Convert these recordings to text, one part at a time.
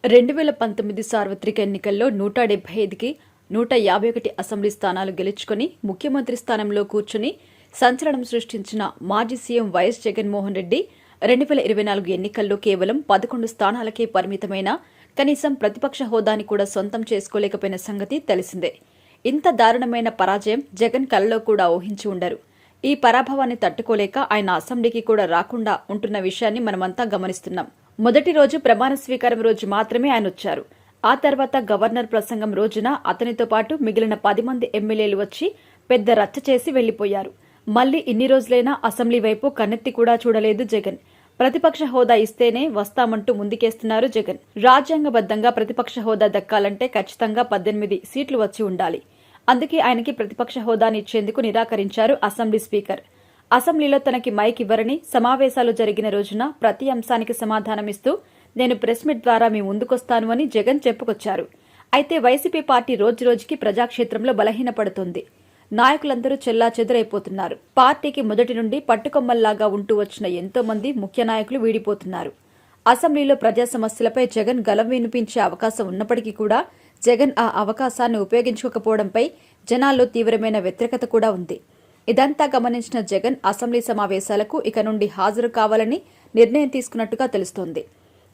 2019 సార్వత్రిక ఎన్నికల్లో 175కి 151 అసెంబ్లీ స్థానాలు గెలుచుకుని ముఖ్యమంత్రి స్థానంలో కూర్చుని సంచలనం సృష్టించిన మాజీ సీఎం వైఎస్ జగన్మోహన్ రెడ్డి 2024 ఎన్నికల్లో కేవలం 11 స్థానాలకే పరిమితమైన కనీసం ప్రతిపక్ష హోదాని కూడా సొంతం చేసుకోలేకపోయిన సంగతి తెలిసిందే. ఇంత దారుణమైన పరాజయం జగన్ కలలో కూడా ఊహించి ఉండరు. ఈ పరాభవాన్ని తట్టుకోలేక ఆయన అసెంబ్లీకి కూడా రాకుండా ఉంటున్న విషయాన్ని మనమంతా గమనిస్తున్నాం. మొదటి రోజు ప్రమాణ స్వీకారం రోజు మాత్రమే ఆయన వచ్చారు. ఆ తర్వాత గవర్నర్ ప్రసంగం రోజున అతనితో పాటు మిగిలిన 10 మంది ఎమ్మెల్యేలు వచ్చి పెద్ద రచ్చ చేసి వెళ్లిపోయారు. మళ్లీ ఇన్ని రోజులైనా అసెంబ్లీ వైపు కన్నెత్తి కూడా చూడలేదు జగన్. ప్రతిపక్ష హోదా ఇస్తేనే వస్తామంటూ ముందుకేస్తున్నారు జగన్. రాజ్యాంగబద్దంగా ప్రతిపక్ష హోదా దక్కాలంటే ఖచ్చితంగా 18 సీట్లు వచ్చి ఉండాలి. అందుకే ఆయనకి ప్రతిపక్ష హోదాని ఇచ్చేందుకు నిరాకరించారు అసెంబ్లీ స్పీకర్. అసెంబ్లీలో తనకి మైక్ ఇవ్వరని, సమావేశాలు జరిగిన రోజున ప్రతి అంశానికి సమాధానమిస్తూ నేను ప్రెస్ మీట్ ద్వారా మీ ముందుకొస్తాను అని జగన్ చెప్పుకొచ్చారు. అయితే వైసీపీ పార్టీ రోజురోజుకి ప్రజాక్షేత్రంలో బలహీనపడుతోంది. నాయకులందరూ చెల్లాచెదురైపోతున్నారు. పార్టీకి మొదటి నుండి పట్టుకొమ్మల్లాగా ఉంటూ వచ్చిన ఎంతో మంది ముఖ్య నాయకులు వీడిపోతున్నారు. అసెంబ్లీలో ప్రజా సమస్యలపై జగన్ గలం వినిపించే అవకాశం ఉన్నప్పటికీ కూడా జగన్ ఆ అవకాశాన్ని ఉపయోగించుకోకపోవడంపై జనాల్లో తీవ్రమైన వ్యతిరేకత కూడా ఉంది. ఇదంతా గమనించిన జగన్ అసెంబ్లీ సమావేశాలకు ఇక నుండి హాజరు కావాలని నిర్ణయం తీసుకున్నట్టుగా తెలుస్తోంది.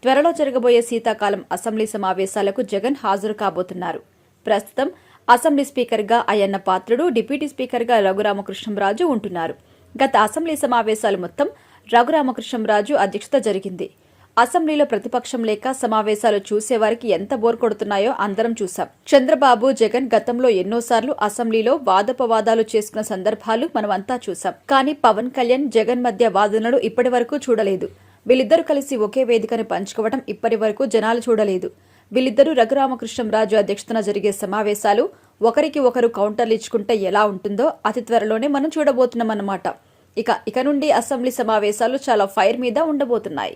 త్వరలో జరగబోయే శీతాకాలం అసెంబ్లీ సమావేశాలకు జగన్ హాజరు కాబోతున్నారు. ప్రస్తుతం అసెంబ్లీ స్పీకర్గా అయ్యన్న పాత్రుడు, డిప్యూటీ స్పీకర్గా రఘురామకృష్ణంరాజు ఉంటున్నారు. గత అసెంబ్లీ సమావేశాలు మొత్తం రఘురామకృష్ణంరాజు అధ్యక్షత జరిగింది. అసెంబ్లీలో ప్రతిపక్షం లేక సమావేశాలు చూసేవారికి ఎంత బోర్ కొడుతున్నాయో అందరం చూశాం. చంద్రబాబు, జగన్ గతంలో ఎన్నోసార్లు అసెంబ్లీలో వాదోపవాదాలు చేసుకున్న సందర్భాలు మనమంతా చూశాం. కానీ పవన్ కళ్యాణ్, జగన్ మధ్య వాదనలు ఇప్పటి వరకు చూడలేదు. వీళ్ళిద్దరూ కలిసి ఒకే వేదికను పంచుకోవడం ఇప్పటి వరకు జనాలు చూడలేదు. వీళ్ళిద్దరూ రఘురామకృష్ణంరాజు అధ్యక్షతన జరిగే సమావేశాలు ఒకరికి ఒకరు కౌంటర్లు ఇచ్చుకుంటే ఎలా ఉంటుందో అతి త్వరలోనే మనం చూడబోతున్నామన్నమాట. ఇక నుండి అసెంబ్లీ సమావేశాలు చాలా ఫైర్ మీద ఉండబోతున్నాయి.